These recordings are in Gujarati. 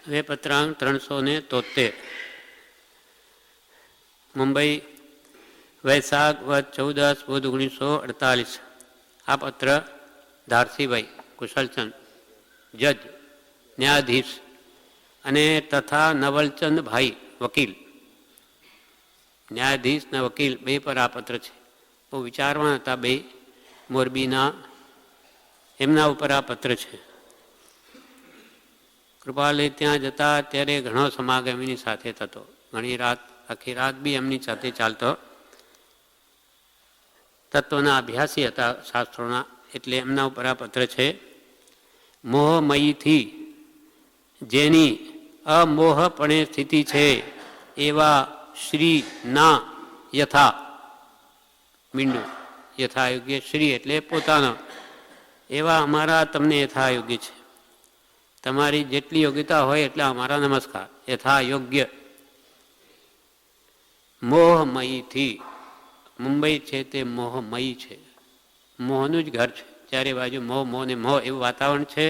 હવે પત્રાંક 373 મુંબઈ વૈશાખ વદ 14 બુધ 1948. આ પત્ર ધારસીભાઈ કુશલચંદ જજ ન્યાયાધીશ અને તથા નવલચંદભાઈ વકીલ ન્યાયાધીશ ને વકીલ બે પર આ પત્ર છે. બહુ વિચારવાના હતા બે મોરબીના, એમના ઉપર આ પત્ર છે. કૃપાલય ત્યાં જતા ત્યારે ઘણો સમાગમ એમની સાથે થતો, ઘણી રાત આખી રાત બી એમની સાથે ચાલતો. તત્વના અભ્યાસી હતા શાસ્ત્રોના, એટલે એમના ઉપર આ પત્ર છે. મોહમયીથી જેની અમોહપણે સ્થિતિ છે એવા શ્રી ના યથા મીંડું યથાયોગ્ય, શ્રી એટલે પોતાનો, એવા અમારા તમને યથાયોગ્ય છે. તમારી જેટલી યોગ્યતા હોય એટલા અમારા નમસ્કાર. યથાયોગ્ય મોહમયીથી, મુંબઈ છે તે મોહમયી છે, મોહનું જ ઘર છે. ચારે બાજુ મોહ મોહ ને મોહ એવું વાતાવરણ છે.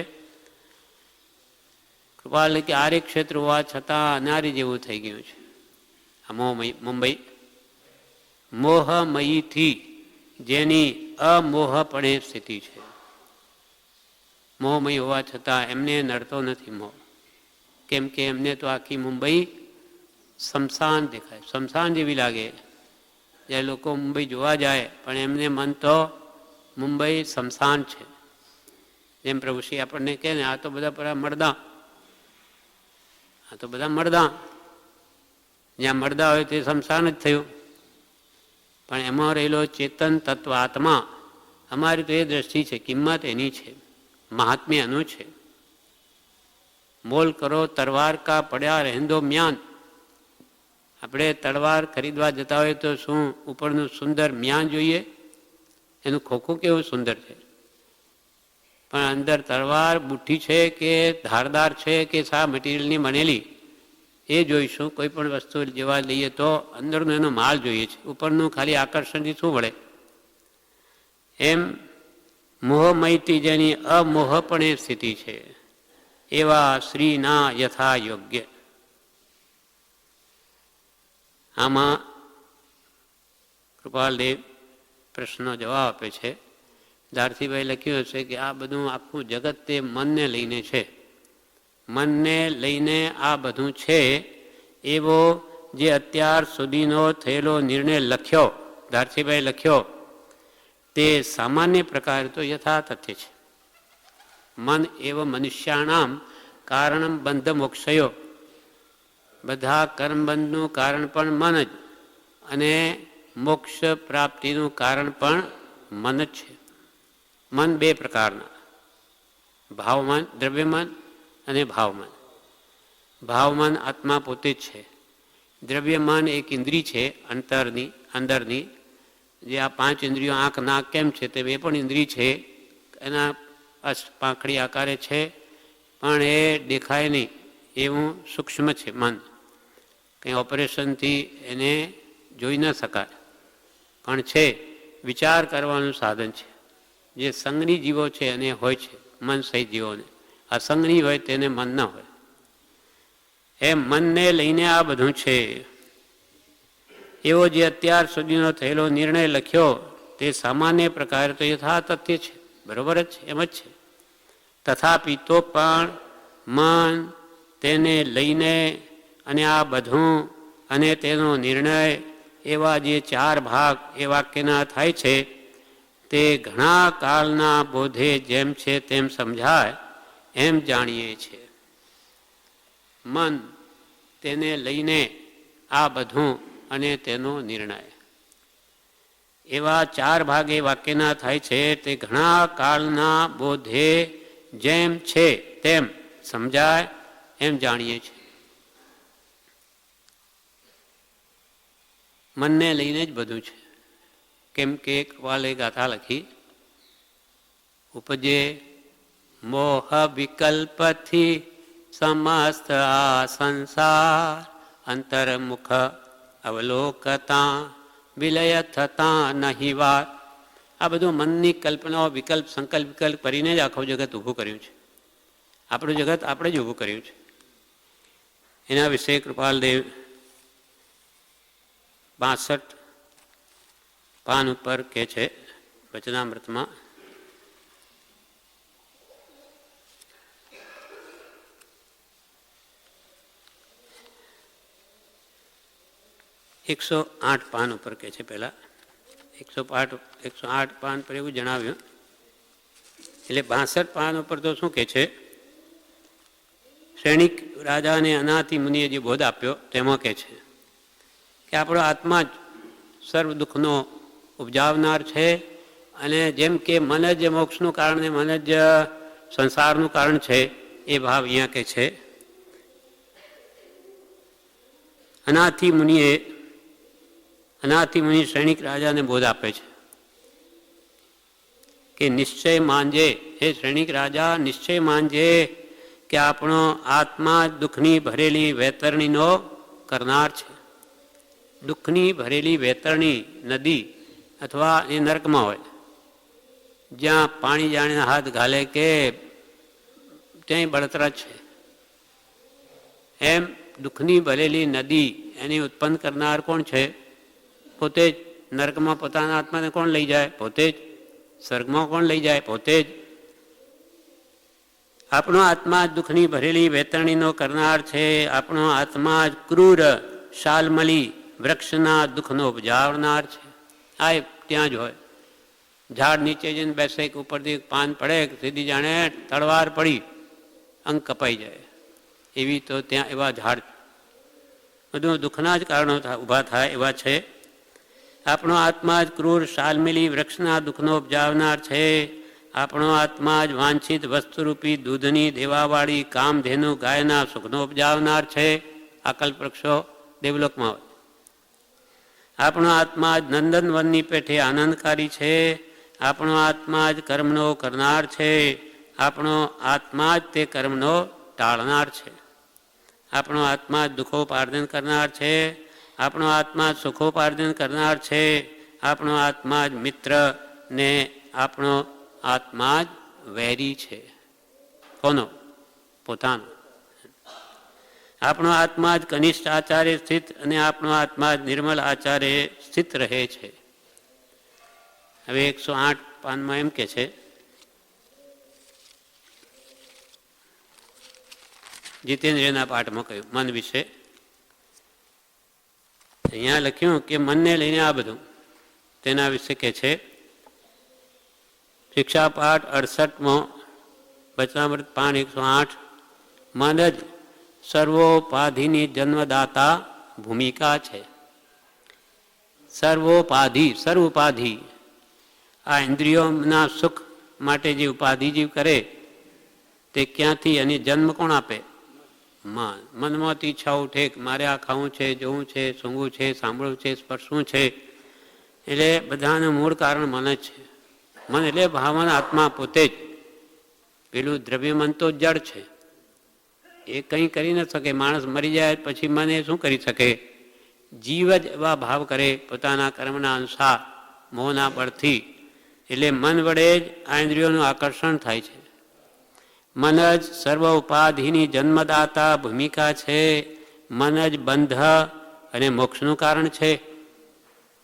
કૃપાલ કે આરે ક્ષેત્ર હોવા છતાં અનારી જેવું થઈ ગયું છે આ મોહમયી મુંબઈ. મોહમયીથી જેની અમોહપણે સ્થિતિ છે, મોહમય હોવા છતાં એમને નડતો નથી મોહ. કેમ કે એમને તો આખી મુંબઈ શમશાન દેખાય, શમશાન જેવી લાગે. જ્યારે લોકો મુંબઈ જોવા જાય પણ એમને મન તો મુંબઈ શમશાન છે. જેમ પ્રભુશ્રી આપણને કહે ને, આ તો બધા પરા મળદા, આ તો બધા મળદા, જ્યાં મળદા હોય તે શમશાન જ થયું. પણ એમાં રહેલો ચેતન તત્વ આત્મા, અમારી તો એ દ્રષ્ટિ છે, કિંમત એની છે, મહાત્મ્ય એનું છે. મોલ કરો તરવાર કા પડ્યા રહેંદો મ્યાન. આપણે તલવાર ખરીદવા જતા હોય તો શું ઉપરનું સુંદર મ્યાન જોઈએ? એનું ખોખું કેવું સુંદર છે, પણ અંદર તલવાર બુઠ્ઠી છે કે ધારદાર છે કે શા મટીરિયલની બનેલી એ જોઈશું. કોઈ પણ વસ્તુ જેવા લઈએ તો અંદરનો એનો માલ જોઈએ છે, ઉપરનું ખાલી આકર્ષણથી શું મળે. એમ મોહમયથી જેની અમોહપણે સ્થિતિ છે એવા શ્રીના યથા યોગ્ય. આમાં કૃપાલદેવ પ્રશ્નનો જવાબ આપે છે. ધારસીભાઈ લખ્યું હશે કે આ બધું આખું જગત તે મનને લઈને છે, મનને લઈને આ બધું છે. એવો જે અત્યાર સુધીનો થયેલો નિર્ણય લખ્યો, ધારસીભાઈ લખ્યો, તે સામાન્ય પ્રકારે તો યથાતથ્ય છે. મન એવ મનુષ્યાણામ કારણમ બંધ મોક્ષયો. બધા કર્મબંધનું કારણ પણ મન જ, અને મોક્ષ પ્રાપ્તિનું કારણ પણ મન જ છે. મન બે પ્રકારના, ભાવમન, દ્રવ્યમન અને ભાવમન. ભાવમન આત્મા પોતે જ છે. દ્રવ્યમન એક ઇન્દ્રિય છે અંદરની, જે આ પાંચ ઇન્દ્રિયો આંખ નાક કેમ છે તે એ પણ ઇન્દ્રિય છે. એના પાંખડી આકારે છે, પણ એ દેખાય નહીં એવું સૂક્ષ્મ છે મન. કંઈ ઓપરેશનથી એને જોઈ ન શકાય, પણ છે, વિચાર કરવાનું સાધન છે. જે સંગની જીવો છે એને હોય છે મન સહિત જીવોને, અસંગની હોય તેને મન ન હોય. એમ મનને લઈને આ બધું છે. એવો જે અત્યાર સુધીનો થયેલો નિર્ણય લખ્યો તે સામાન્ય પ્રકારે તો યથાતથ્ય છે, બરોબર જ છે, એમ જ છે. તથાપિ તો પણ મન તેને લઈને અને આ બધું અને તેનો નિર્ણય એવા જે ચાર ભાગ એ વાક્યના થાય છે, તે ઘણા કાળના બોધે જેમ છે તેમ સમજાય એમ જાણીએ છીએ. મન તેને લઈને આ બધું અને તેનો નિર્ણય એવા ચાર ભાગ એ વાક્યના થાય છે, તે ઘણા કાળના બોધે જેમ છે તેમ સમજાય એમ જાણીએ છીએ. મનને લઈને જ બધું છે. કેમ કે કૃપાલે ગાથા લખી, ઉપજે મોહ વિકલ્પથી સમસ્ત આ સંસાર, અંતર્મુખ અવલોકતા વિલય થતા નહીં વાર. આ બધું મનની કલ્પનાઓ, વિકલ્પ સંકલ્પ વિકલ્પ કરીને જ આખું જગત ઊભું કર્યું છે. આપણું જગત આપણે જ ઊભું કર્યું છે. એના વિશે કૃપાલદેવ 62 પાન ઉપર કહે છે વચનામૃતમાં, એકસો 8 પાન ઉપર કહે છે. પહેલા 108 પાન પર એવું જણાવ્યું, એટલે 62 પાન ઉપર તો શું કહે છે, શ્રેણિક રાજાને અનાથી મુનિએ જે બોધ આપ્યો તેમાં કહે છે કે આપણો આત્મા જ સર્વ દુઃખનો ઉપજાવનાર છે, અને જેમ કે મન જ મોક્ષનું કારણ ને મન જ સંસારનું કારણ છે, એ ભાવ અહીંયા કહે છે. અનાથી મુનિ શ્રેણિક રાજાને બોધ આપે છે કે નિશ્ચય માંજે, હે શ્રેણિક રાજા નિશ્ચય માંજે કે આપણો આત્મા દુઃખની ભરેલી વેતરણીનો કરનાર છે. દુઃખની ભરેલી વેતરણી નદી અથવા એ નર્કમાં હોય, જ્યાં પાણી જાણે હાથ ઘાલે કે ત્યાંય બળતરા છે, એમ દુઃખની ભરેલી નદી એની ઉત્પન્ન કરનાર કોણ છે? પોતે જ. નર્કમાં પોતાના આત્માને કોણ લઈ જાય? પોતે જ. સ્વર્ગમાં કોણ લઈ જાય? પોતે જ. આપણો આત્મા દુઃખની ભરેલી વેતરણીનો કરનાર છે. આપણો આત્મા જ ક્રૂર શાલમલી વૃક્ષના દુઃખનો ઉપજાવનાર છે. આ ત્યાં જ હોય, ઝાડ નીચે જઈને બેસે કે ઉપરથી પાન પડે સીધી જાણે તળવાર પડી અંગ કપાઈ જાય, એવી તો ત્યાં એવા ઝાડ બધું દુઃખના જ કારણો ઊભા થાય એવા છે. આપણો આત્મા જ ક્રૂર શાલમલી વૃક્ષના દુઃખનો ઉપજાવનાર છે. આપણો આત્મા જ વાંછિત વસ્તુરૂપી દૂધની દેવાવાળી કામધેનુ ગાયના સુખનો ઉપજાવનાર છે. આ કલ્પવૃક્ષો દેવલોકમાં હોય. આપણો આત્મા જ નંદનવનની પેઠે આનંદકારી છે. આપણો આત્મા જ કર્મનો કરનાર છે. આપણો આત્મા જ તે કર્મનો ટાળનાર છે. આપણો આત્મા જ દુઃખોપાર્જન કરનાર છે. આપણો આત્મા જ સુખોપાર્જન કરનાર છે. આપણો આત્મા જ મિત્ર ને આપણો આત્મા જ વૈરી છે. કોનો? પોતાનો. આપણો આત્મા જ કનિષ્ઠ આચારે સ્થિત અને આપણો આત્મા જ નિર્મલ આચારે સ્થિત રહે છે. હવે 108 પાનમાં એમ કે છે, જીતેન્દ્રના પાઠમાં કહ્યું મન વિશે. અહીંયા લખ્યું કે મનને લઈને આ બધું, તેના વિશે કે છે શિક્ષા પાઠ 68માં વચનામૃત પાન 108. મન જ સર્વોપાધિની જન્મદાતા ભૂમિકા છે. સર્વોપાધિ આ ઇન્દ્રિયોના સુખ માટે જે ઉપાધિ જીવ કરે તે ક્યાંથી, અને જન્મ કોણ આપે? મન. મનમાંથી ઈચ્છા ઉઠે કે મારે આ ખાવું છે, જોવું છે, સૂંઘવું છે, સાંભળવું છે, સ્પર્શવું છે, એટલે બધાનું મૂળ કારણ મન જ છે. મન એટલે ભાવના આત્મા પોતે જ. પેલું દ્રવ્ય મન તો જડ છે, એ કંઈ કરી ન શકે. માણસ મરી જાય પછી મન એ શું કરી શકે? જીવ જ એવા ભાવ કરે પોતાના કર્મના અનુસાર મોહના બળથી. એટલે મન વડે જ આ ઇન્દ્રિયોનું આકર્ષણ થાય છે. મન જ સર્વ ઉપાધિની જન્મદાતા ભૂમિકા છે. મન જ બંધ અને મોક્ષનું કારણ છે.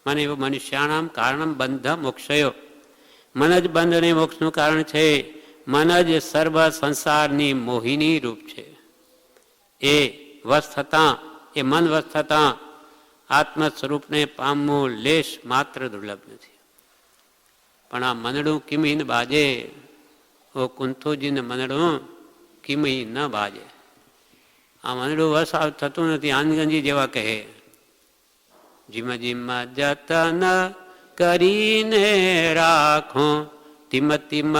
મન એવું મનુષ્યાણામ કારણમ બંધ મોક્ષયો. મન જ બંધ અને મોક્ષનું કારણ છે. મન જ સર્વ સંસારની મોહિની રૂપ છે. એ વશ થતાં, એ મન વશ થતાં આત્મ સ્વરૂપને પામવું લેશ માત્ર દુર્લભ નથી. પણ આ મનડું કિમી ન બાજે, ઓ કુંથોજીને મનડું કિમી ન બાજે. આ મનડું વશ થતું નથી. આનગંજી જેવા કહે, જીમ જીમ જતન કરીને રાખો, તિમ તિમ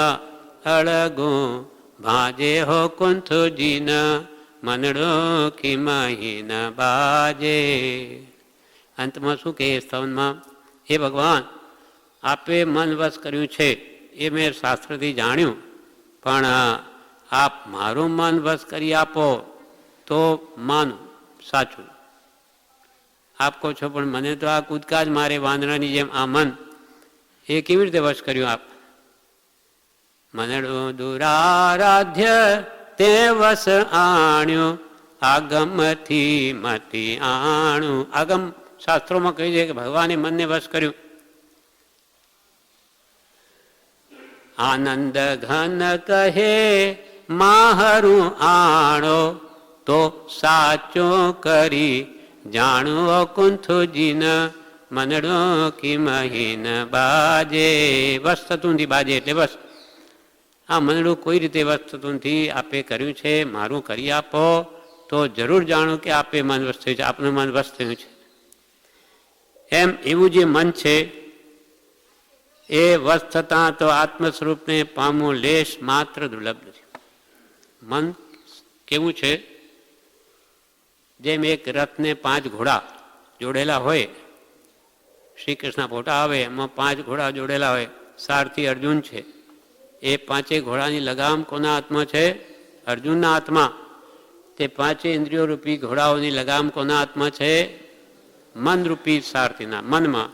અળગું ભાજે હો કુંથોજીન મનડો કિમહી ન બાજે. અંતમાં શું કહે સ્તવનમાં? હે ભગવાન, આપે મન વશ કર્યું છે એ મેં શાસ્ત્રથી જાણ્યું, પણ આપ મારું મન વશ કરી આપો તો માનું સાચું. આપ કહો છો પણ મને તો આ કૂદકા જ મારે વાંદરાની જેમ. આ મન એ કેવી રીતે વશ કર્યું આપ? મનડું દુરારાધ્ય તે વશ આણ્યું, આગમથી મતિ આણું. આગમ શાસ્ત્રોમાં કહ્યું છે કે ભગવાને મનને વશ કર્યું. આનંદ ઘન કહે માહરું આણો તો સાચો કરી જાણવો કુંથુજીન મનડો કી મહીન બાજે. વસ થતું નથી, બાજે એટલે બસ. આ મનડું કોઈ રીતે વસ થતું નથી, આપે કર્યું છે, મારું કરી આપો તો જરૂર જાણો કે આપે મન વસ થયું છે, આપનું મન વસ થયું છે. એમ એવું જે મન છે એ વશ થતાં તો આત્મ સ્વરૂપને પામવું લેશ માત્ર દુર્લભ નથી. મન કેવું છે? જેમ એક રથને 5 ઘોડા જોડેલા હોય, શ્રી કૃષ્ણ ફોટા આવે એમાં 5 ઘોડા જોડેલા હોય, સારથી અર્જુન છે. એ 5 ઘોડાની લગામ કોના હાથમાં છે? અર્જુનના હાથમાં. તે 5 ઇન્દ્રિયો રૂપી ઘોડાઓની લગામ કોના હાથમાં છે? મન રૂપી સારથીના મનમાં.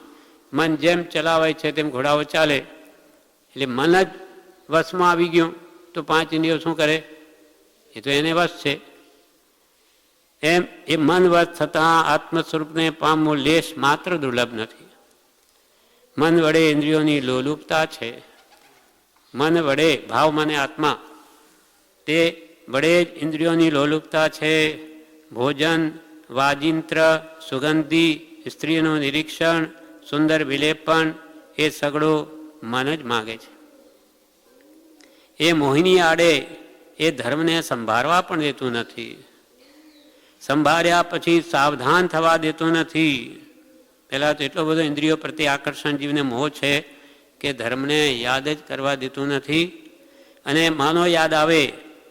મન જેમ ચલાવાય છે તેમ ઘોડાઓ ચાલે. એટલે મન જ વશમાં આવી ગયું તો 5 ઇન્દ્રિયો શું કરે? એ તો એને વશ છે. એમ એ મન વશ થતાં આત્મ સ્વરૂપને પામવું લેશ માત્ર દુર્લભ નથી. મન વડે ઇન્દ્રિયોની લોલુપતા છે. મન વડે ભાવ મને આત્મા તે વડે જ ઇન્દ્રિયોની લોલુપતા છે. ભોજન, વાજિંત્ર, સુગંધી, સ્ત્રીનું નિરીક્ષણ, સુંદર વિલેપન એ સગળું મન જ માગે છે. એ મોહિની આડે એ ધર્મને સંભાળવા પણ દેતું નથી. સંભાળ્યા પછી સાવધાન થવા દેતું નથી. પહેલાં તો એટલો બધો ઇન્દ્રિયો પ્રત્યે આકર્ષણ જીવને મોહ છે કે ધર્મને યાદ જ કરવા દેતું નથી. અને માનો યાદ આવે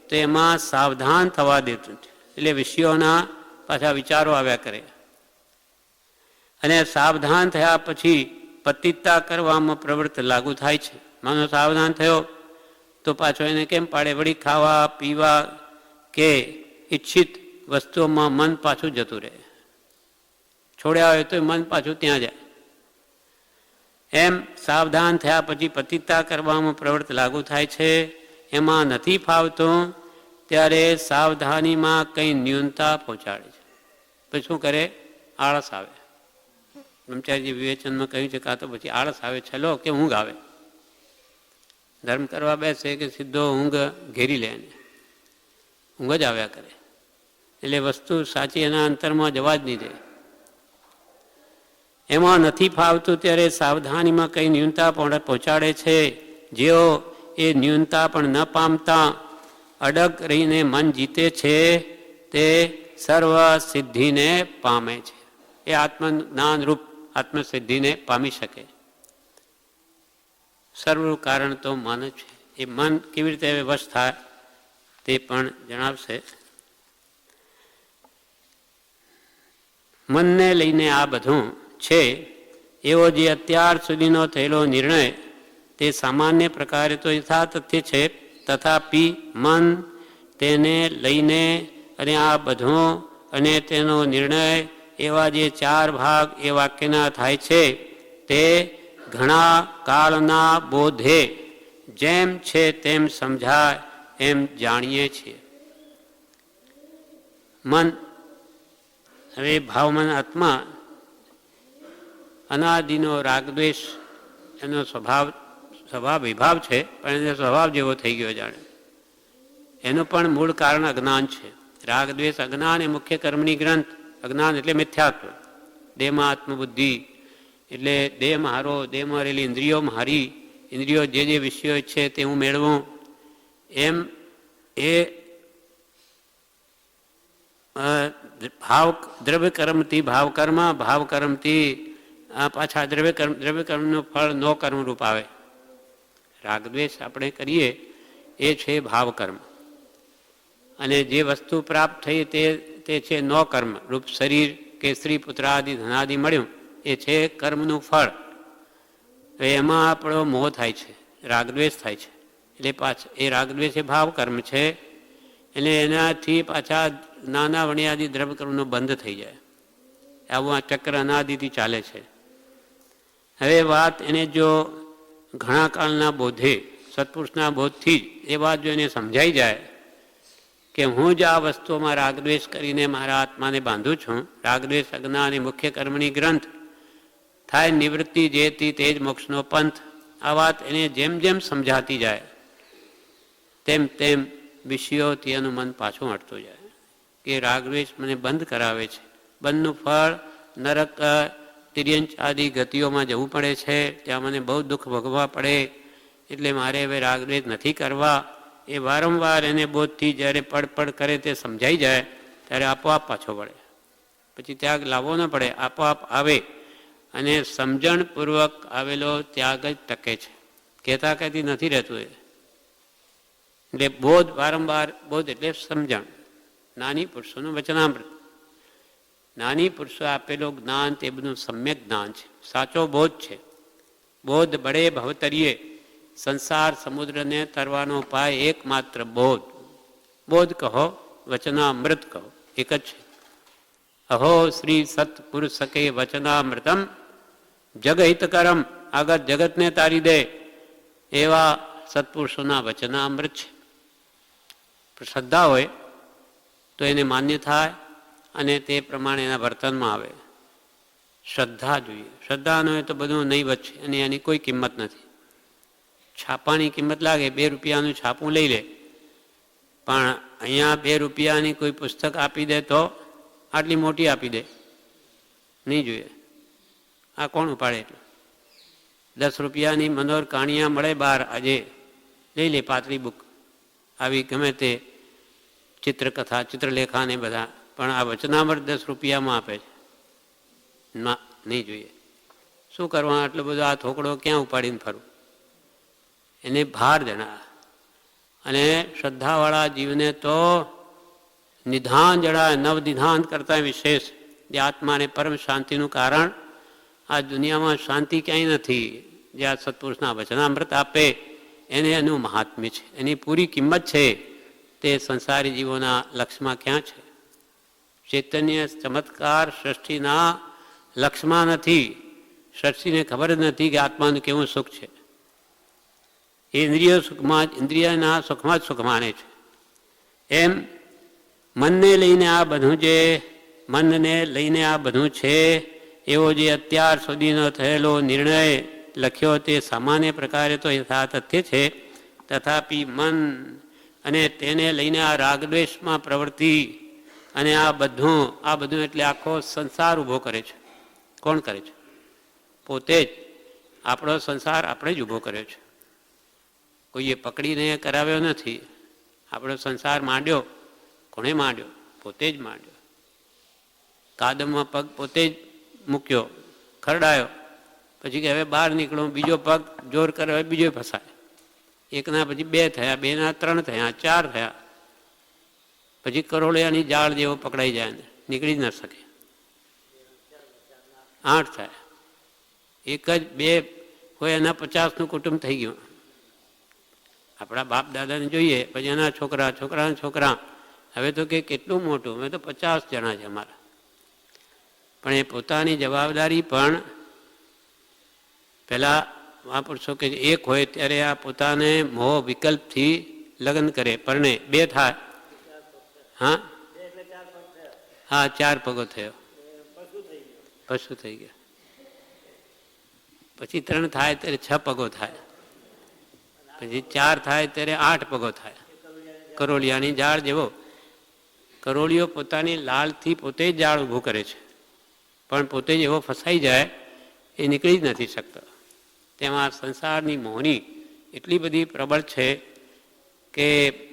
તો એમાં સાવધાન થવા દેતું નથી. એટલે વિષયોના પાછા વિચારો આવ્યા કરે. અને સાવધાન થયા પછી પતિતતા કરવામાં પ્રવૃત્ત લાગુ થાય છે. માનો સાવધાન થયો તો પાછો એને કેમ પાડે? વળી ખાવા પીવા કે ઈચ્છિત વસ્તુઓમાં મન પાછું જતું રહે. છોડ્યા હોય તો મન પાછું ત્યાં જાય. એમ સાવધાન થયા પછી પતિતતા કરવામાં પ્રવૃત્ત લાગુ થાય છે. એમાં નથી ફાવતું ત્યારે સાવધાનીમાં કંઈ ન્યૂનતા પહોંચાડે છે. પછી શું કરે? આળસ આવે. બ્રહ્મચારીજી વિવેચનમાં કહ્યું છે કાં તો પછી આળસ આવે છલો કે ઊંઘ આવે. ધર્મ કરવા બેસે કે સીધો ઊંઘ ઘેરી લે, ઊંઘ જ આવ્યા કરે. એટલે વસ્તુ સાચી એના અંતરમાં જવા જ નહીં દે. એમાં નથી ફાવતું ત્યારે સાવધાનીમાં કંઈ ન્યૂનતા પહોંચાડે છે. જેઓ એ ન્યૂનતા પણ ન પામતા અડગ રહીને મન જીતે છે તે સર્વ સિદ્ધિને પામે છે. એ આત્મજ્ઞાન રૂપ આત્મસિદ્ધિને પામી શકે. સર્વનું કારણ તો મન છે. એ મન કેવી રીતે વશ થાય તે પણ જણાવશે. મનને લઈને આ બધું છે એવો જે અત્યાર સુધીનો થયેલો નિર્ણય તે સામાન્ય પ્રકારે તો યથાતથ્ય છે. તથાપિ મન તેને લઈને અને આ બધું અને તેનો નિર્ણય એવા જે 4 ભાગ એ વાક્યના થાય છે તે ઘણા કાળના બોધે જેમ છે તેમ સમજાય એમ જાણીએ છીએ. મન હવે ભાવમન આત્મા અનાદિનો રાગદ્વેષ એનો સ્વભાવ વિભાવ છે, પણ એનો સ્વભાવ જેવો થઈ ગયો જાણે. એનું પણ મૂળ કારણ અજ્ઞાન છે. રાગદ્વેષ અજ્ઞાન એ મુખ્ય કર્મની ગ્રંથ. અજ્ઞાન એટલે મિથ્યાત્વ. દેહમાં આત્મબુદ્ધિ એટલે દેહ મારો, દેહમાં રહેલી ઇન્દ્રિયો મારી, ઇન્દ્રિયો જે વિષયો છે તે હું મેળવું. એમ એ ભાવ દ્રવ્યકર્મથી ભાવકર્મ, ભાવકર્મથી પાછા દ્રવ્યકર્મનું ફળ નો કર્મરૂપ આવે. રાગદ્વેષ આપણે કરીએ એ છે ભાવકર્મ. અને જે વસ્તુ પ્રાપ્ત થઈ તે છે નો કર્મ રૂપ. શરીર કે સ્ત્રી પુત્ર આદિ ધનાદિ મળ્યું એ છે કર્મનું ફળ. એમાં આપણો મોહ થાય છે, રાગદ્વેષ થાય છે. એટલે પાછા એ રાગદ્વેષ એ ભાવકર્મ છે. એટલે એનાથી પાછા નાના વણ્યાદિ દ્રવ્યકર્મનો બંધ થઈ જાય. આવું આ ચક્ર અનાદિથી ચાલે છે. હવે વાત એને જો ઘણા કાળના બોધે સત્પુરુષના બોધથી જ એ વાત જો એને સમજાઈ જાય કે હું જ આ વસ્તુઓમાં રાગદ્વેષ કરીને મારા આત્માને બાંધું છું. રાગદ્વેષ અજ્ઞાન એ મુખ્ય કર્મણી ગ્રંથ થાય નિવૃત્તિ જેથી તે જ મોક્ષનો પંથ. આ વાત એને જેમ જેમ સમજાતી જાય તેમ તેમ વિષયોથી એનું મન પાછું હટતું જાય કે રાગદ્વેષ મને બંધ કરાવે છે. બંધનું ફળ નરક તિર્યંચ આદિ ગતિઓમાં જવું પડે છે, ત્યાં મને બહુ દુઃખ ભોગવવા પડે, એટલે મારે હવે રાગદ્વેષ નથી કરવા. એ વારંવાર એને બોધથી જ્યારે પડ કરે તે સમજાઈ જાય ત્યારે આપોઆપ પાછો વળે. પછી ત્યાગ લાવવો ન પડે, આપોઆપ આવે અને સમજણપૂર્વક આવેલો ત્યાગ જ ટકે છે. કહેતા કહેતી નથી રહેતું એ. એટલે બોધ વારંવાર, બોધ એટલે સમજણ. નાની પુરુષોનું વચનામૃત. નાની પુરુષો આપેલો જ્ઞાન તે બધું સમ્યક જ્ઞાન છે, સાચો બોધ છે. બોધ બળે ભવતરીએ, સંસાર સમુદ્રને તરવાનો ઉપાય એકમાત્ર બોધ. બોધ કહો, વચનામૃત કહો, એક જ છે. અહો શ્રી સત્પુરુષકે વચનામૃતમ જગહિતકરમ, આગળ જગતને તારી દે એવા સત્પુરુષોના વચનામૃત છે. શ્રદ્ધા હોય તો એને માન્ય થાય અને તે પ્રમાણે એના વર્તનમાં આવે. શ્રદ્ધા જોઈએ. શ્રદ્ધા ન હોય તો બધું નહીં વચ્ચે અને એની કોઈ કિંમત નથી. છાપાની કિંમત લાગે, 2 રૂપિયાનું છાપું લઈ લે, પણ અહીંયા 2 રૂપિયાની કોઈ પુસ્તક આપી દે તો આટલી મોટી આપી દે, નહીં જોઈએ. આ કોણ ઉપાડે? એટલું 10 રૂપિયાની મનોહર કાણિયા મળે બહાર, આજે લઈ લે પાતળી બુક, આવી ગમે તે ચિત્રકથા ચિત્રલેખા ને બધા, પણ આ વચનામૃત 10 રૂપિયામાં આપે છે. ના, નહીં જોઈએ. શું કરવા આટલો બધો આ થોકડો ક્યાં ઉપાડીને ફરું? એને ભાર જણા. અને શ્રદ્ધાવાળા જીવને તો નિધાન જણાય, નવનિધાન કરતા વિશેષ, જે આત્માને પરમ શાંતિનું કારણ. આ દુનિયામાં શાંતિ ક્યાંય નથી. જે આ સત્પુરુષના વચનામૃત આપે એને એનું મહાત્મ્ય છે, એની પૂરી કિંમત છે. તે સંસારી જીવોના લક્ષ્યમાં ક્યાં છે? ચૈતન્ય ચમત્કાર સૃષ્ટિના લક્ષ્યમાં નથી. સૃષ્ટિને ખબર જ નથી કે આત્માનું કેવું સુખ છે. એ ઇન્દ્રિય સુખમાં, ઇન્દ્રિયના સુખમાં જ સુખ માને છે. એમ મનને લઈને આ બધું છે, એવો જે અત્યાર સુધીનો થયેલો નિર્ણય લખ્યો તે સામાન્ય પ્રકારે તો યથાતથ્ય છે. તથાપિ મન અને તેને લઈને આ રાગદ્વેષમાં પ્રવૃત્તિ અને આ બધું એટલે આખો સંસાર ઊભો કરે છે. કોણ કરે છે? પોતે જ. આપણો સંસાર આપણે જ ઊભો કર્યો છે. કોઈએ પકડીને કરાવ્યો નથી. આપણો સંસાર માંડ્યો, કોણે માંડ્યો? પોતે જ માંડ્યો. કાદમમાં પગ પોતે જ મૂક્યો, ખરડાયો, પછી કે હવે બહાર નીકળો, બીજો પગ જોર કરે, હવે બીજો ફસાય. એકના પછી 2 થયા, 2ના 3 થયા, 4 થયા, પછી કરોળિયાની જાળ જેવો પકડાઈ જાય ને નીકળી જ ન શકે. 8 થાય. એક જ 2 હોય એના 50નું કુટુંબ થઈ ગયું. આપણા બાપ દાદાને જોઈએ, પછી એના છોકરા, છોકરાના છોકરા, હવે તો કે કેટલું મોટું, હવે તો 50 જણા છે અમારા. પણ એ પોતાની જવાબદારી પણ પહેલાં મહાપુરુષો કે એક હોય ત્યારે આ પોતાને મોહ વિકલ્પથી લગ્ન કરે, પરણે 2 થાય. હા, 4 પગો થયો, પશુ થઈ ગયા. પછી 3 થાય ત્યારે 6 પગો થાય, પછી 4 થાય ત્યારે 8 પગો થાય. કરોળિયાની જાળ જેવો. કરોળિયો પોતાની લાલથી પોતે જ જાળ ઊભું કરે છે, પણ પોતે જ એવો ફસાઈ જાય એ નીકળી જ નથી શકતો. તેમાં સંસારની મોહની એટલી બધી પ્રબળ છે કે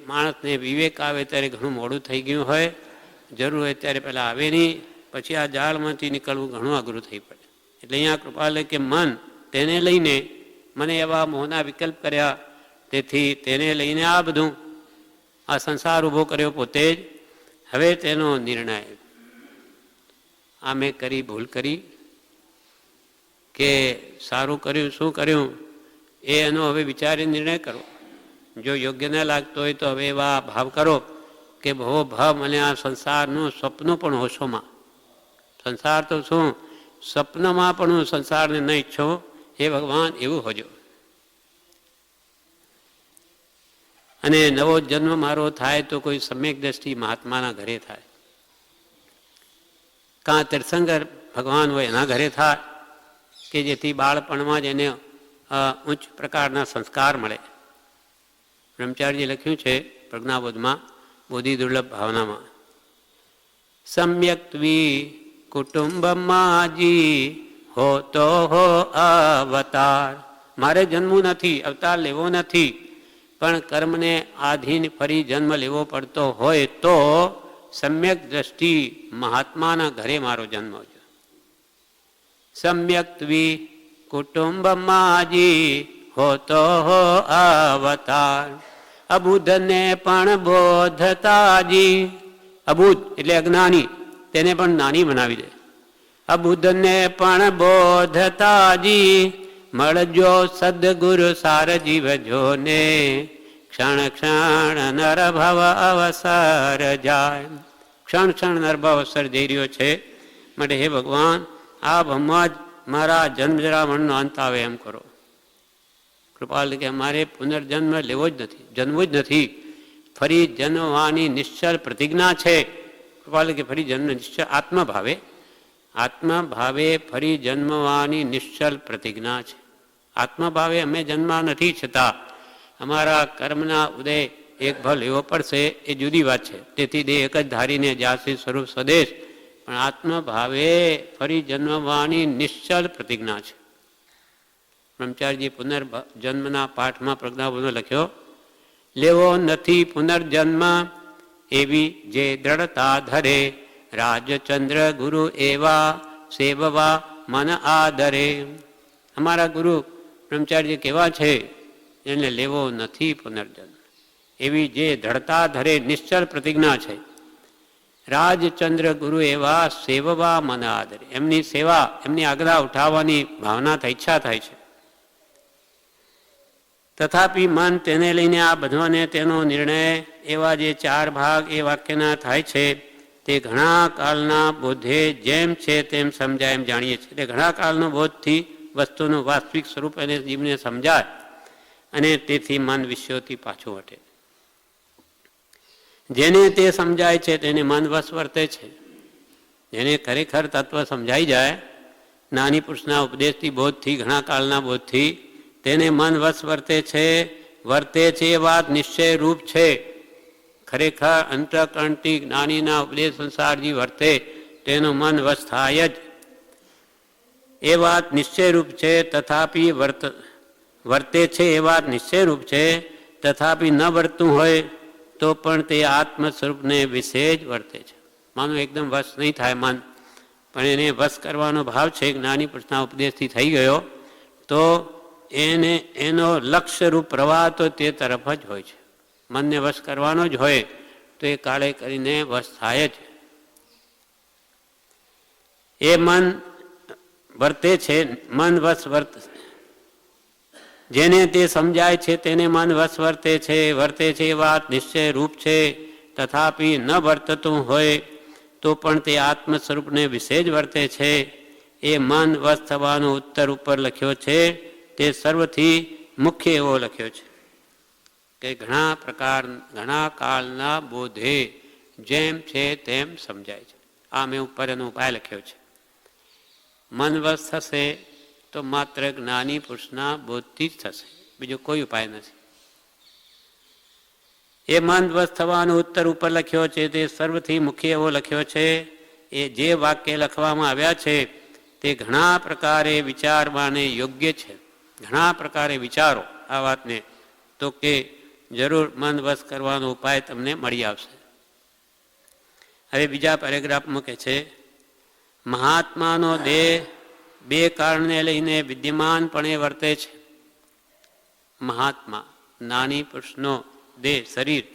માણસને વિવેક આવે ત્યારે ઘણું મોડું થઈ ગયું હોય, જરૂર હોય ત્યારે પહેલાં આવે નહીં, પછી આ જાળમાંથી નીકળવું ઘણું અઘરું થઈ પડે. એટલે અહીંયા કૃપાલે કે મન, તેને લઈને મને એવા મોહના વિકલ્પ કર્યા, તેથી તેને લઈને આ બધું આ સંસાર ઊભો કર્યો પોતે જ. હવે તેનો નિર્ણય, આ મેં કરી, ભૂલ કરી કે સારું કર્યું, શું કર્યું, એનો હવે વિચારી નિર્ણય કરો. જો યોગ્ય ન લાગતો હોય તો હવે એવા ભાવ કરો કે ભવો ભાવ મને આ સંસારનું સ્વપ્ન પણ હોશોમાં. સંસાર તો શું, સ્વપ્નમાં પણ હું સંસારને ન ઈચ્છો, હે ભગવાન એવું હોજો. અને નવો જન્મ મારો થાય તો કોઈ સમ્યક દ્રષ્ટિ મહાત્માના ઘરે થાય, કાં તીર્થંકર ભગવાન હોય એના ઘરે થાય, કે જેથી બાળપણમાં જ એને ઉચ્ચ પ્રકારના સંસ્કાર મળે. બ્રહ્મચારીએ લખ્યું છે પ્રજ્ઞાબોધમાં, બોધિ દુર્લભ ભાવનામાં, સમ્યક દ્વિ કુટુંબમાજી હો તો હો અવતાર. મારે જન્મવું નથી, અવતાર લેવો નથી, પણ કર્મને આધીન ફરી જન્મ લેવો પડતો હોય તો સમ્યક દ્રષ્ટિ મહાત્માના ઘરે મારો જન્મ છે. સમ્યક દ્વિ કુટુંબમાજી હો તો હો અવતાર. અબુધને પણ બોધતાજી, અબુધ એટલે અજ્ઞાની, તેને પણ નાની બનાવી દે. અબુધને પણ બોધતાજી મળજો સદગુરુ સાર જીવજોને, ક્ષણ ક્ષણ નરભવ અવસર જાય. ક્ષણ ક્ષણ નરભવ અવસર જઈ રહ્યો છે, માટે હે ભગવાન આપ હમણાં જ મારા જન્મ જરા મરણનો અંત આવે એમ કરો. કૃપાલ કે અમારે પુનર્જન્મ લેવો જ નથી, જન્મવું જ નથી, ફરી જન્મવાની નિશ્ચલ પ્રતિજ્ઞા છે. કૃપાલ કે ફરી જન્મ નિશ્ચલ આત્મભાવે, આત્મભાવે ફરી જન્મવાની નિશ્ચલ પ્રતિજ્ઞા છે. આત્મભાવે અમે જન્મા નથી, છતાં અમારા કર્મના ઉદય એક ભાવ લેવો પડશે, એ જુદી વાત છે. તેથી દેહ એક જ ધારીને જાસી સ્વરૂપ સ્વદેશ, પણ આત્મભાવે ફરી જન્મવાની નિશ્ચલ પ્રતિજ્ઞા છે. બ્રહ્મચારીજી પુનર્જન્મના પાઠમાં પ્રજ્ઞાબોધમાં લખ્યો, લેવો નથી પુનર્જન્મ એવી જે દ્રઢતા ધરે, રાજચંદ્ર ગુરુ એવા સેવવા મન આદરે. અમારા ગુરુ બ્રહ્મચારી કેવા છે, એને લેવો નથી પુનર્જન્મ એવી જે દ્રઢતા ધરે નિશ્ચલ પ્રતિજ્ઞા છે. રાજચંદ્ર ગુરુ એવા સેવવા મન આદરે, એમની સેવા, એમની આજ્ઞા ઉઠાવવાની ભાવના થાય, ઈચ્છા થાય છે. તથાપિ મન તેને લઈને આ બધોને તેનો નિર્ણય, એવા જે ચાર ભાગ એ વાક્યના થાય છે, તે ઘણા કાળના બોધે જેમ છે તેમ સમજાય એમ જાણીએ છીએ. એટલે ઘણા કાળનો બોધથી વસ્તુનું વાસ્તવિક સ્વરૂપ એને જીવને સમજાય, અને તેથી મન વિષયોથી પાછું હટે. જેને તે સમજાય છે તેને મન વશ વર્તે છે. જેને ખરેખર તત્વ સમજાઈ જાય, નાની પુરુષના ઉપદેશથી, બોધથી, ઘણા કાળના બોધથી, તેને મન વશ વર્તે છે. વર્તે છે એ વાત નિશ્ચય રૂપ છે. ખરેખર અંતઃકરણથી જ્ઞાનીના ઉપદેશ સંસારજી વર્તે તેનું મન વશ થાય જ, એ વાત નિશ્ચયરૂપ છે. તથાપિ વર્તે છે એ વાત નિશ્ચયરૂપ છે, તથાપિ ન વર્તતું હોય તો પણ તે આત્મ સ્વરૂપને વિશે જ વર્તે છે. માનો એકદમ વશ નહીં થાય મન, પણ એને વશ કરવાનો ભાવ છે, જ્ઞાની પુરુષના ઉપદેશથી થઈ ગયો, તો એને એનો લક્ષ્યરૂપ પ્રવાહ તો તે તરફ જ હોય છે. મનને વશ કરવાનો જ હોય તો એ કાળે કરીને વશ થાય જ. એ મન વર્તે છે, મન વશ જેને તે સમજાય છે તેને મન વશ વર્તે છે. વર્તે છે એ વાત નિશ્ચય રૂપ છે, તથાપિ ન વર્તતું હોય તો પણ તે આત્મ સ્વરૂપને વિશે જ વર્તે છે. એ મન વશ થવાનો ઉત્તર ઉપર લખ્યો છે, તે સર્વથી મુખ્ય એવો લખ્યો છે કે ઘણા કાળના બોધે જેમ છે તેમ સમજાય છે. આ મેં ઉપર એનો ઉપાય લખ્યો છે. મન વશ થશે તો માત્ર જ્ઞાની પુરુષના બોધથી જ થશે, બીજો કોઈ ઉપાય નથી. એ મન વશ થવાનો ઉત્તર ઉપર લખ્યો છે, તે સર્વથી મુખ્ય એવો લખ્યો છે. એ જે વાક્ય લખવામાં આવ્યા છે તે ઘણા પ્રકારે વિચારવાને યોગ્ય છે. ઘણા પ્રકારે વિચારો આ વાતને, તો કે જરૂર મન વશ કરવાનો ઉપાય તમને મળી આવશે. હવે બીજા પેરેગ્રાફમાં કહે છે, મહાત્માનો દેહ બે કારણને લઈને વિદ્યમાનપણે વર્તે છે. મહાત્મા નાની પુરુષનો દેહ શરીર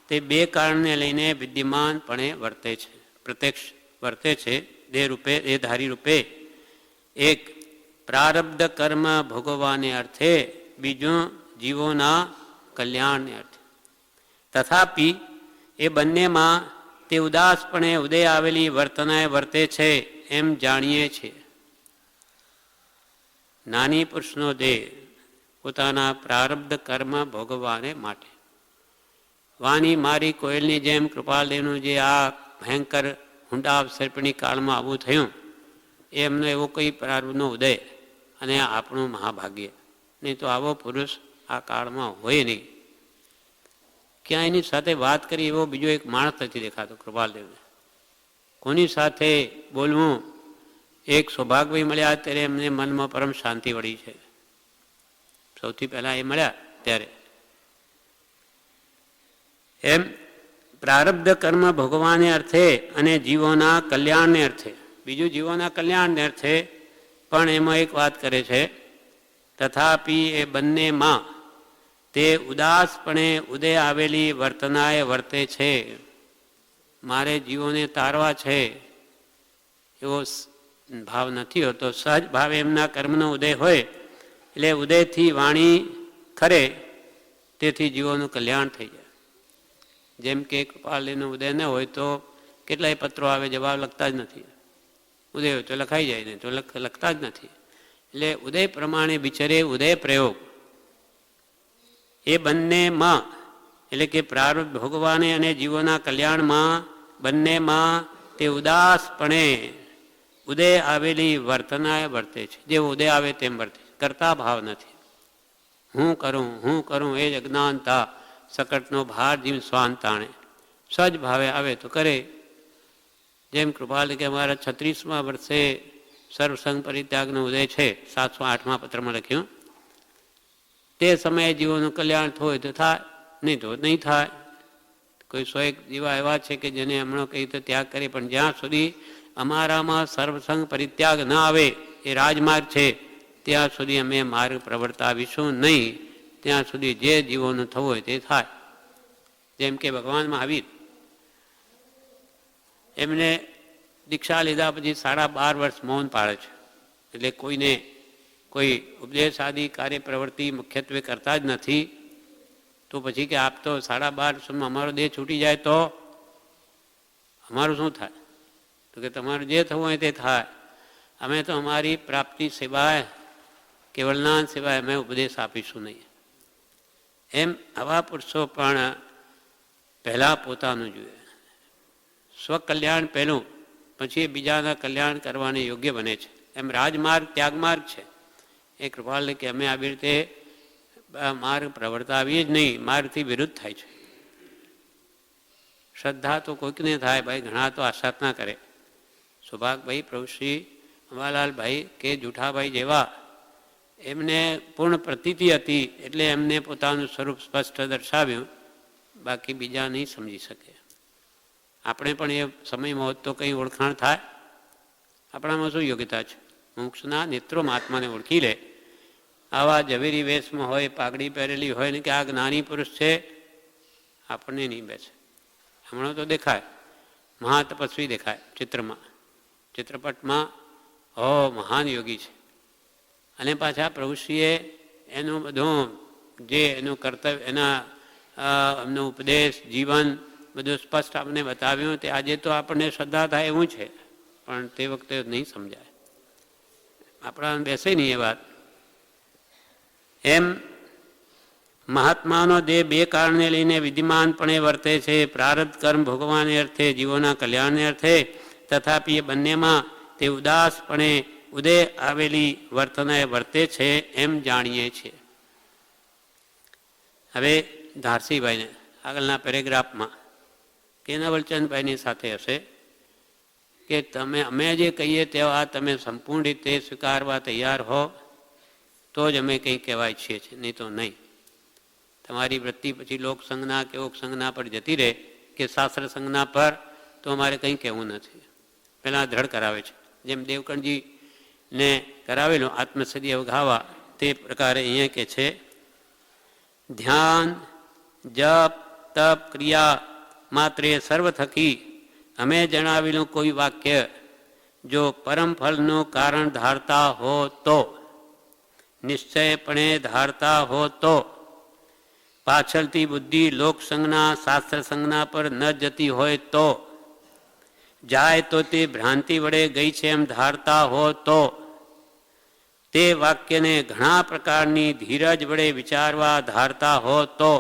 તે બે કારણને લઈને વિદ્યમાનપણે વર્તે છે, પ્રત્યક્ષ વર્તે છે દેહ રૂપે, દેહધારી રૂપે. એક પ્રારબ્ધ કર્મ ભોગવવાને અર્થે, બીજું જીવોના કલ્યાણને અર્થે. તથાપિ એ બંનેમાં તે ઉદાસપણે ઉદય આવેલી વર્તનાએ વર્તે છે એમ જાણીએ છીએ. નાની પુરુષનો દેહ પોતાના પ્રારબ્ધ કર્મ ભોગવવાને માટે, વાણી મારી કોયલની જેમ કૃપાલદેવનું જે આ ભયંકર હુંડા સર્પણી કાળમાં આવું થયું, એમનો એવો કોઈ પ્રારંભનો ઉદય અને આપણું મહાભાગ્ય. નહીં તો આવો પુરુષ આ કાળમાં હોય નહીં. ક્યાં એની સાથે વાત કરી એવો બીજો એક માણસ નથી દેખાતો કૃપાલદેવને. કોની સાથે બોલવું? એક સૌભાગભાઈ મળ્યા ત્યારે એમને મનમાં પરમ શાંતિ વળી છે. સૌથી પહેલાં એ મળ્યા ત્યારે એમ પ્રારબ્ધ કર્મ ભોગવાને અર્થે અને જીવોના કલ્યાણને અર્થે, બીજું જીવોના કલ્યાણને અર્થે પણ એમાં એક વાત કરે છે, તથાપી એ બંનેમાં તે ઉદાસપણે ઉદય આવેલી વર્તનાએ વર્તે છે. મારે જીવોને તારવા છે એવો ભાવ નથી હોતો. સહજ ભાવે એમના કર્મનો ઉદય હોય એટલે ઉદયથી વાણી ખરે, તેથી જીવોનું કલ્યાણ થઈ જાય. જેમ કે કૃપાલદેવનો ઉદય ન હોય તો કેટલાય પત્રો આવે, જવાબ લખતા જ નથી. ઉદય હોય તો લખાઈ જાય, નહીં તો લખતા જ નથી. એટલે ઉદય પ્રમાણે વિચરે ઉદય પ્રયોગ. એ બંનેમાં એટલે કે પ્રારબ્ધ ભોગવાને અને જીવોના કલ્યાણમાં બંનેમાં તે ઉદાસપણે ઉદય આવેલી વર્તનાએ વર્તે છે. જે ઉદય આવે તેમ વર્તે છે, કરતા ભાવ નથી. હું કરું એ જ અજ્ઞાનતા સકટનો ભાર જીવ સ્વાન તાણે. સજ ભાવે આવે તો કરે. જેમ કૃપાલ કે અમારા 36મા વર્ષે સર્વસંગ પરિત્યાગનો ઉદય છે, 708મા પત્રમાં લખ્યું. તે સમયે જીવોનું કલ્યાણ થયું તો થાય, નહીં તો નહીં થાય. કોઈ 100 જીવા એવા છે કે જેને હમણાં કહી તો ત્યાગ કરે, પણ જ્યાં સુધી અમારામાં સર્વસંગ પરિત્યાગ ન આવે, એ રાજમાર્ગ છે, ત્યાં સુધી અમે માર્ગ પ્રવર્તાવીશું નહીં. ત્યાં સુધી જે જીવોનું થવું હોય તે થાય. જેમ કે ભગવાન મહાવીર, એમને દીક્ષા લીધા પછી 12.5 વર્ષ મૌન પાળે છે. એટલે કોઈને કોઈ ઉપદેશ આદિ કાર્ય પ્રવૃત્તિ મુખ્યત્વે કરતા જ નથી. તો પછી કે આપ તો 12.5 વર્ષમાં અમારો દેહ છૂટી જાય તો અમારું શું થાય? તો કે તમારું જે થવું હોય તે થાય. અમે તો અમારી પ્રાપ્તિ સિવાય, કેવલનાન સિવાય અમે ઉપદેશ આપીશું નહીં. એમ આવા પુરુષો પણ પહેલાં પોતાનું જોઈએ. સ્વકલ્યાણ પહેલું, પછી બીજાના કલ્યાણ કરવાને યોગ્ય બને છે. એમ રાજમાર્ગ ત્યાગમાર્ગ છે. એ કૃપાલ કે અમે આવી રીતે માર્ગ પ્રવર્તાવીએ જ નહીં, માર્ગથી વિરુદ્ધ થાય છે. શ્રદ્ધા તો કોઈકને થાય ભાઈ, ઘણા તો આશાત ના કરે. સુભાગભાઈ, પ્રભુશ્રી અંબાલાલભાઈ કે જુઠાભાઈ જેવા, એમને પૂર્ણ પ્રતીતિ હતી એટલે એમને પોતાનું સ્વરૂપ સ્પષ્ટ દર્શાવ્યું, બાકી બીજા નહીં સમજી શકે. આપણે પણ એ સમયમાં હોત તો કંઈ ઓળખાણ થાય? આપણામાં શું યોગ્યતા છે? મોક્ષના નેત્રોમાં આત્માને ઓળખી લે. આવા ઝવેરી વેશમાં હોય, પાઘડી પહેરેલી હોય ને કે આ જ્ઞાની પુરુષ છે, આપણને નહીં બેસે. હમણાં તો દેખાય, મહાતપસ્વી દેખાય ચિત્રમાં, ચિત્રપટમાં, હો મહાન યોગી છે. અને પાછા પ્રભુશ્રીએ એનું બધું જે એનું કર્તવ્ય, એમનો ઉપદેશ, જીવન બધું સ્પષ્ટ આપણને બતાવ્યું. તે આજે તો આપણને શ્રદ્ધા થાય એવું છે, પણ તે વખતે નહીં સમજાય, આપણા બેસે નહીં એ વાત. એમ મહાત્માનો દેહ બે કારણને લઈને વિદ્યમાનપણે વર્તે છે. પ્રારબ્ધ કર્મ ભોગવાને અર્થે, જીવોના કલ્યાણને અર્થે. તથાપી એ બંનેમાં તે ઉદાસપણે ઉદય આવેલી વર્તનાએ વર્તે છે, એમ જાણીએ છીએ. હવે ધારસીભાઈને આગળના પેરેગ્રાફમાં કેનવલચંદભાઈની સાથે હશે કે અમે જે કહીએ તેવા તમે સંપૂર્ણ રીતે સ્વીકારવા તૈયાર હો તો જ અમે કંઈ કહેવાય છીએ, નહીં તો નહીં. તમારી વૃત્તિ પછી લોકસંજ્ઞા કે ઓકસંજ્ઞા પર જતી રહે કે શાસ્ત્ર સંજ્ઞા પર, તો અમારે કંઈ કહેવું નથી. પહેલાં દ્રઢ કરાવે છે. જેમ દેવકણજીને કરાવેલું આત્મસિદ્ધિ અવઘાવા, તે પ્રકારે અહીંયા કે છે, ધ્યાન, જપ, તપ, ક્રિયા માત્રે સર્વ થકી અમે જણાવેલું કોઈ વાક્ય જો પરમ ફળનું કારણ ધારતા હો તો, નિશ્ચયપણે ધારતા હો તો, પાછળથી બુદ્ધિ લોકસંજ્ઞા શાસ્ત્ર સંજ્ઞા પર ન જતી હોય તો, જાય તો તે ભ્રાંતિ વડે ગઈ છે એમ ધારતા હો તો, તે વાક્યને ઘણા પ્રકારની ધીરજ વડે વિચારવા ધારતા હો તો,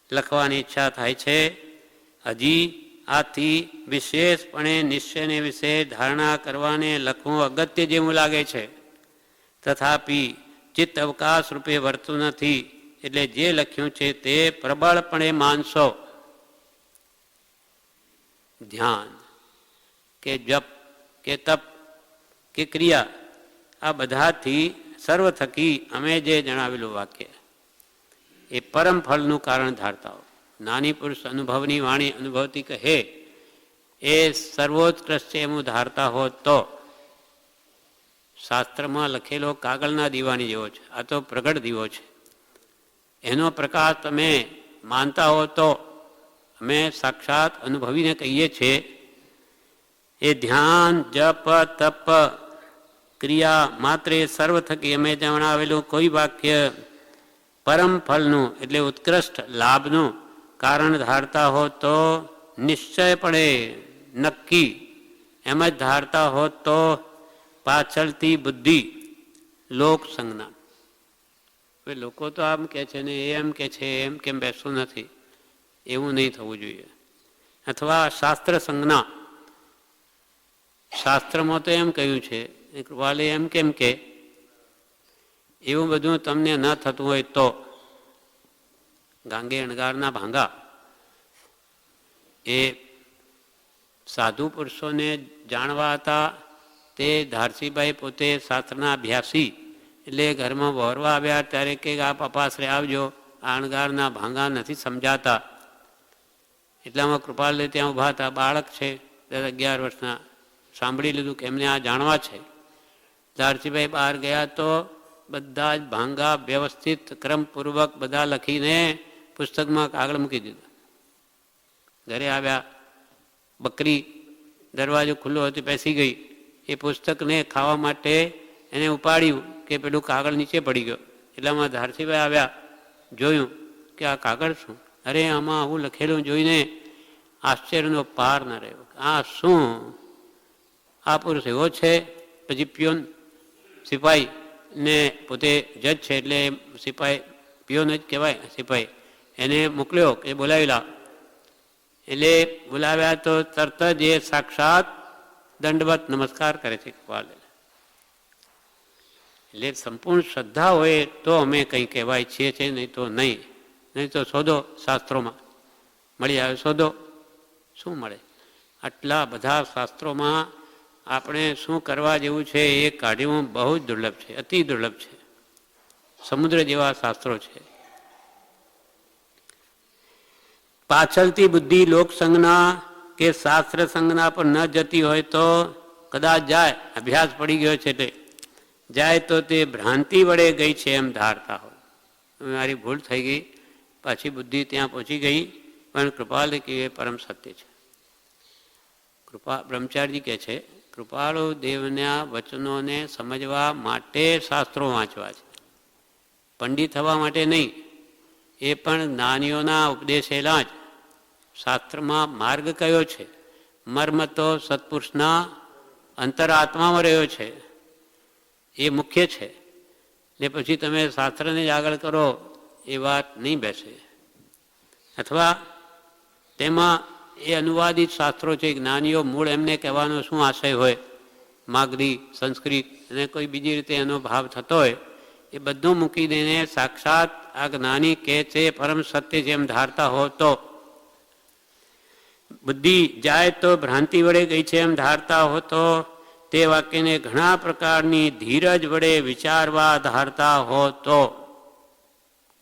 લખવાની ઈચ્છા થાય છે. હજી આથી વિશેષપણે નિશ્ચયને વિશે ધારણા કરવાને લખવું અગત્ય જેવું લાગે છે. તથાપિ ચિત્ત અવકાશ રૂપે વર્તું નથી. એટલે જે લખ્યું છે તે પ્રબળપણે માનશો. ધ્યાન કે જપ કે તપ કે ક્રિયા આ બધાથી સર્વ થકી અમે જે જણાવેલું વાક્ય એ પરમ ફળનું કારણ ધારતા હો. નાની પુરુષ અનુભવની વાણી અનુભવતી કહે એ સર્વોત્કૃષ્ટ છે એમ ધારતા હો તો શાસ્ત્રમાં લખેલો કાગળના દીવાની જેવો છે. આ તો પ્રગટ દીવો છે. એનો પ્રકાશ તમે માનતા હો તો અમે સાક્ષાત અનુભવીને કહીએ છીએ એ ધ્યાન જપ તપ ક્રિયા માત્ર સર્વ થકી અમે જણાવેલું કોઈ વાક્ય પરમ ફળનું એટલે ઉત્કૃષ્ટ લાભનું કારણ ધારતા હો તો નિશ્ચયપણે નક્કી એમ જ ધારતા હો તો પાછળથી બુદ્ધિ લોક સંજ્ઞા. હવે લોકો તો આમ કે છે ને એમ કે છે એમ કેમ બેસવું નથી એવું નહીં થવું જોઈએ. અથવા શાસ્ત્ર સંજ્ઞા શાસ્ત્રમાં તો એમ કહ્યું છે કૃપાલે એમ કેમ કે એવું બધું તમને ન થતું હોય તો ગાંગે અણગારના ભાંગા એ સાધુ પુરુષોને જાણવા હતા. તે ધારસીભાઈ પોતે શાસ્ત્રના અભ્યાસી એટલે ઘરમાં વહોરવા આવ્યા ત્યારે કે આ પપાશ્રે આવજો આ અણગારના ભાંગા નથી સમજાતા. એટલામાં કૃપાલે ત્યાં ઊભા હતા. બાળક છે 10-11 વર્ષના. સાંભળી લીધું કે એમને આ જાણવા છે. ધારસીભાઈ બહાર ગયા તો બધા જ ભાંગા વ્યવસ્થિત ક્રમપૂર્વક બધા લખીને પુસ્તકમાં કાગળ મૂકી દીધા. ઘરે આવ્યા બકરી દરવાજો ખુલ્લો હતો બેસી ગઈ. એ પુસ્તકને ખાવા માટે એને ઉપાડ્યું કે પેલું કાગળ નીચે પડી ગયો. એટલામાં ધારસીભાઈ આવ્યા જોયું કે આ કાગળ શું? અરે આમાં આવું લખેલું જોઈને આશ્ચર્યનો પાર ન રહ્યો. આ શું? આ પુરુષ એવો છે? પછી પ્યોન સિપાઈ ને પોતે જજ છે એટલે સિપાઈ પિયોન જ કહેવાય સિપાઈ એને મોકલ્યો કે બોલાવી લાવ. એટલે બોલાવ્યા તો તરત જ એ સાક્ષાત દંડવત નમસ્કાર કરે છે કૃપાલે. એટલે સંપૂર્ણ શ્રદ્ધા હોય તો અમે કંઈ કહેવાય છીએ છે, નહીં તો નહીં. નહીં તો શોધો શાસ્ત્રોમાં મળી આવે. શોધો શું મળે? આટલા બધા શાસ્ત્રોમાં આપણે શું કરવા જેવું છે એ કાઢવું બહુ જ દુર્લભ છે, અતિ દુર્લભ છે. સમુદ્ર જેવા શાસ્ત્રો છે. પાછળથી બુદ્ધિ લોક સંજ્ઞા કે શાસ્ત્ર સંજ્ઞા પર ન જતી હોય તો કદાચ જાય, અભ્યાસ પડી ગયો છે તે જાય તો તે ભ્રાંતિ વડે ગઈ છે એમ ધારતા હોય. મારી ભૂલ થઈ ગઈ, પાછી બુદ્ધિ ત્યાં પહોંચી ગઈ, પણ કૃપાલુ કે એ પરમ સત્ય છે. બ્રહ્મચારીજી કહે છે કૃપાળુ દેવના વચનોને સમજવા માટે શાસ્ત્રો વાંચવા છે, પંડિત થવા માટે નહીં. એ પણ જ્ઞાનીઓના ઉપદેશેલા જ. શાસ્ત્રમાં માર્ગ કયો છે? મર્મ તો સત્પુરુષના અંતરાત્મામાં રહ્યો છે, એ મુખ્ય છે. ને પછી તમે શાસ્ત્રને જ આગળ કરો એ વાત નહીં બેસે. અથવા તેમાં એ અનુવાદિત શાસ્ત્રો છે. જ્ઞાનીઓ મૂળ એમને કહેવાનો શું આશય હોય, માગધી સંસ્કૃત અને કોઈ બીજી રીતે એનો ભાવ થતો હોય, એ બધું મૂકી દઈને સાક્ષાત આ જ્ઞાની કહે છે પરમ સત્ય જેમ ધારતા હો તો બુદ્ધિ જાય તો ભ્રાંતિ વડે ગઈ છે એમ ધારતા હો તો તે વાક્યને ઘણા પ્રકારની ધીરજ વડે વિચારવા ધારતા હો તો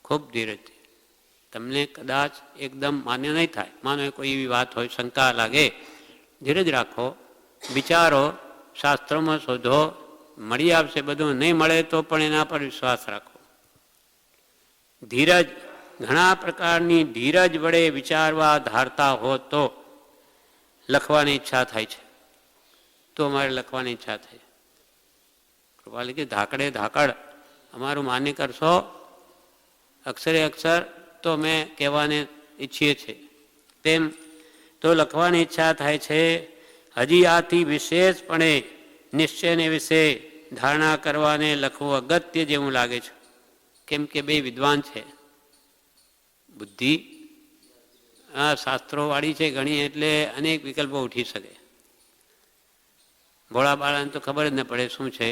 ખૂબ ધીરજથી. તમને કદાચ એકદમ માન્ય નહીં થાય. માનો કોઈ એવી વાત હોય, શંકા લાગે, ધીરજ રાખો, વિચારો, શાસ્ત્રોમાં શોધો, મળી આવશે બધું. નહીં મળે તો પણ એના પર વિશ્વાસ રાખો. ધીરજ, ઘણા પ્રકારની ધીરજ વડે વિચારવા ધારતા હો તો લખવાની ઈચ્છા થાય છે. તો અમારે લખવાની ઈચ્છા થઈ. કૃપાલી કે ધાકડે ધાકડ અમારું માન્ય કરશો, અક્ષરે અક્ષર તો અમે કહેવાને ઈચ્છીએ છીએ તેમ તો લખવાની ઈચ્છા થાય છે. હજી આથી વિશેષપણે નિશ્ચયને વિશે ધારણા કરવાને લખવું અગત્ય જેવું લાગે છે. કેમ કે બે વિદ્વાન છે, બુદ્ધિ આ શાસ્ત્રોવાળી છે ઘણી, એટલે અનેક વિકલ્પો ઉઠી શકે. ભોળા બાળાને તો ખબર જ ન પડે શું છે.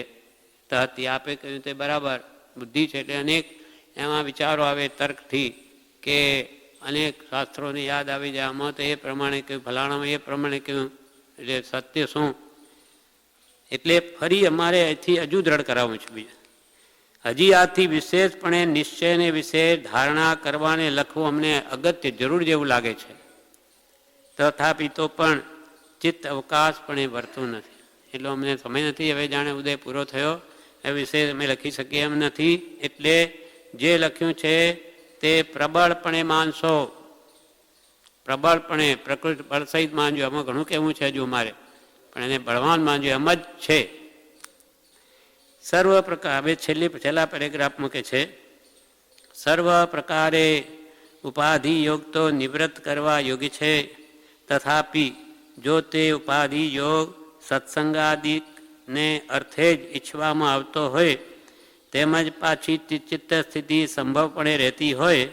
તહતી આપે કહ્યું તે બરાબર, બુદ્ધિ છે એટલે અનેક એમાં વિચારો આવે તર્કથી, કે અનેક શાસ્ત્રોને યાદ આવી જાય. આમાં તો એ પ્રમાણે કહ્યું, ફલાણામાં એ પ્રમાણે કહ્યું, એટલે સત્ય શું? એટલે ફરી અમારે અહીંથી હજુ દ્રઢ કરાવવું છે. બીજું હજી આથી વિશેષપણે નિશ્ચયને વિશે ધારણા કરવાને લખવું અમને અગત્ય જરૂર જેવું લાગે છે. તથાપિ તો પણ ચિત્ત અવકાશપણે વર્તું નથી. એટલો અમને સમય નથી. હવે જાણે ઉદય પૂરો થયો એ વિશે અમે લખી શકીએ એમ નથી. એટલે જે લખ્યું છે તે પ્રબળપણે માનશો, પ્રબળપણે પ્રકૃતિ બળ સહિત માનજો. આમાં ઘણું કહેવું છે હજુ અમારે, પણ એને બળવાન માનજો એમ જ છે. સર્વ પ્રકાર, હવે છેલ્લા પેરેગ્રાફમાં કે છે, સર્વ પ્રકારે ઉપાધિ યોગ તો નિવૃત્ત કરવા યોગ્ય છે. તથાપિ જો તે ઉપાધિ યોગ સત્સંગાદિને અર્થે જ ઈચ્છવામાં આવતો હોય, તેમજ પાછી ચિત્ત સ્થિતિ સંભવપણે રહેતી હોય,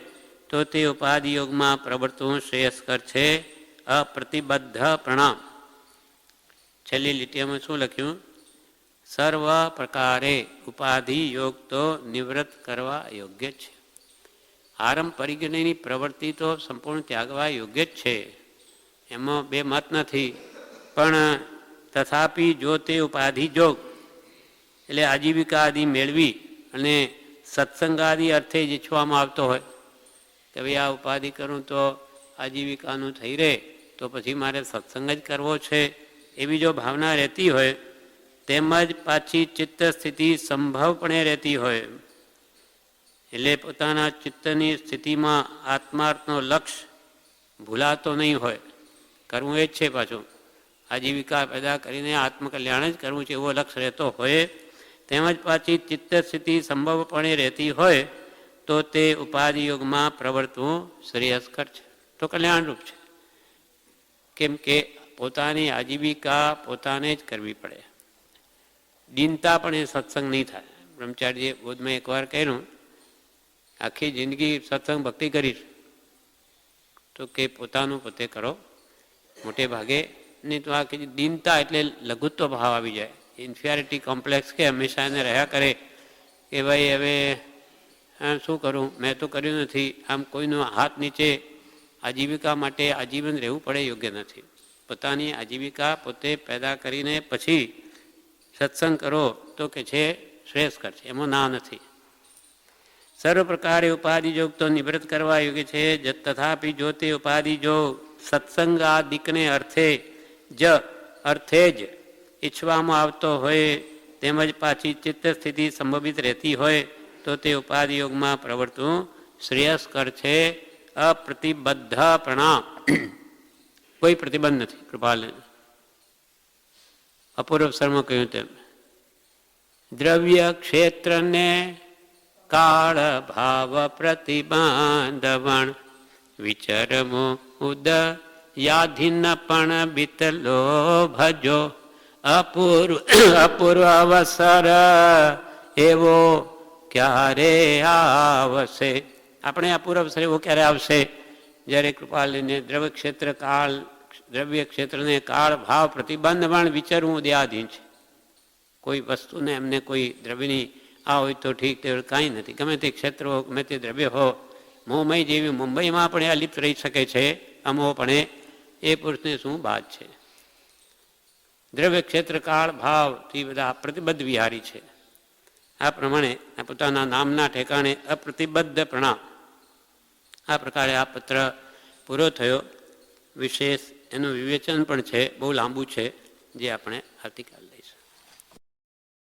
તો તે ઉપાધિ યોગમાં પ્રવર્તવું શ્રેયસ્કર છે. અપ્રતિબદ્ધ પ્રણામ. છેલ્લી લીટીમાં શું લખ્યું? સર્વ પ્રકારે ઉપાધિ યોગ તો નિવૃત્ત કરવા યોગ્ય છે. આરંભ પરિજ્ઞની પ્રવૃત્તિ તો સંપૂર્ણ ત્યાગવા યોગ્ય જ છે, એમાં બે મત નથી. પણ તથાપિ જો તે ઉપાધિ યોગ એટલે આજીવિકા આદિ મેળવી અને સત્સંગાદિ અર્થે જ ઈચ્છવામાં આવતો હોય કે ભાઈ આ ઉપાધિ કરું તો આજીવિકાનું થઈ રહે, તો પછી મારે સત્સંગ જ કરવો છે, એવી જો ભાવના રહેતી હોય, તેમજ પાછી ચિત્ત સ્થિતિ સંભવપણે રહેતી હોય, એટલે પોતાના ચિત્તની સ્થિતિમાં આત્માર્થનો લક્ષ્ય ભૂલાતો નહીં હોય, કરવું એ જ છે. પાછું આજીવિકા પેદા કરીને આત્મકલ્યાણ જ કરવું છે એવો લક્ષ્ય રહેતો હોય, તેમજ પાછી ચિત્ત સ્થિતિ સંભવપણે રહેતી હોય, તો તે ઉપાધિ યોગમાં પ્રવર્તવું શ્રેયસ્કર છે, તો કલ્યાણરૂપ છે. કેમ કે પોતાની આજીવિકા પોતાને જ કરવી પડે. દીનતા પણ એ સત્સંગ નહીં થાય. બ્રહ્મચારીજીએ બોધમાં એકવાર કહ્યું, આખી જિંદગી સત્સંગ ભક્તિ કરીશ, તો કે પોતાનું પોતે કરો મોટે ભાગે. નહીં તો આખી દીનતા એટલે લઘુત્વ ભાવ આવી જાય, ઇન્ફિયારિટી કોમ્પ્લેક્સ કે હંમેશા એને રહ્યા કરે કે ભાઈ હવે શું કરું, મેં તો કર્યું નથી. આમ કોઈનો હાથ નીચે આજીવિકા માટે આજીવન રહેવું પડે યોગ્ય નથી. પોતાની આજીવિકા પોતે પેદા કરીને પછી સત્સંગ કરો તો કે છે શ્રેષ્ઠ છે, એમાં ના નથી. સર્વ પ્રકારે ઉપાધિ જોગ તો નિવૃત્ત કરવા યોગ્ય છે. તથાપિ જો તે ઉપાધિ જોગ સત્સંગાદિકને અર્થે જ ઈચ્છવામાં આવતો હોય, તેમજ પાછી ચિત્ત સ્થિતિ સંભવિત રહેતી હોય, તો તે ઉપાધિ યોગમાં પ્રવર્તવું શ્રેયસ્કર છે. અપ્રતિબદ્ધ પ્રણામ. કોઈ પ્રતિબંધ નથી. કૃપાલને અપૂર્વ શર્મા કહ્યું તેમ દ્રવ્ય ક્ષેત્રને કાળ ભાવ પ્રતિબાંધવણ વિચરમો ઉદ યાધિન પણ બીતલો ભજો અપૂર્વ અવસર એવો ક્યારે આવશે. આપણે અપૂર્વ અવસર એવો ક્યારે આવશે જ્યારે કૃપાલીને દ્રવ્ય ક્ષેત્ર કાળ, દ્રવ્ય ક્ષેત્રને કાળ ભાવ પ્રતિબંધવણ વિચરવું ઉદયાધીન છે. કોઈ વસ્તુને એમને કોઈ દ્રવ્યની આ હોય તો ઠીક, તે કાંઈ નથી. ગમે તે ક્ષેત્ર હો, ગમે તે દ્રવ્ય હો, મોહમય જેવી મુંબઈમાં પણ અલિપ્ત રહી શકે છે. અમોપણે એ પુરુષને શું બાદ છે. દ્રવ્ય ક્ષેત્ર કાળ ભાવથી બધા પ્રતિબદ્ધ વિહારી છે. આ પ્રમાણે પોતાના નામના ઠેકાણે અપ્રતિબદ્ધ પ્રણામ. આ પ્રકારે આ પત્ર પૂરો થયો. વિશેષ એનું વિવેચન પણ છે, બહુ લાંબુ છે, જે આપણે આવતીકાલ લઈશું.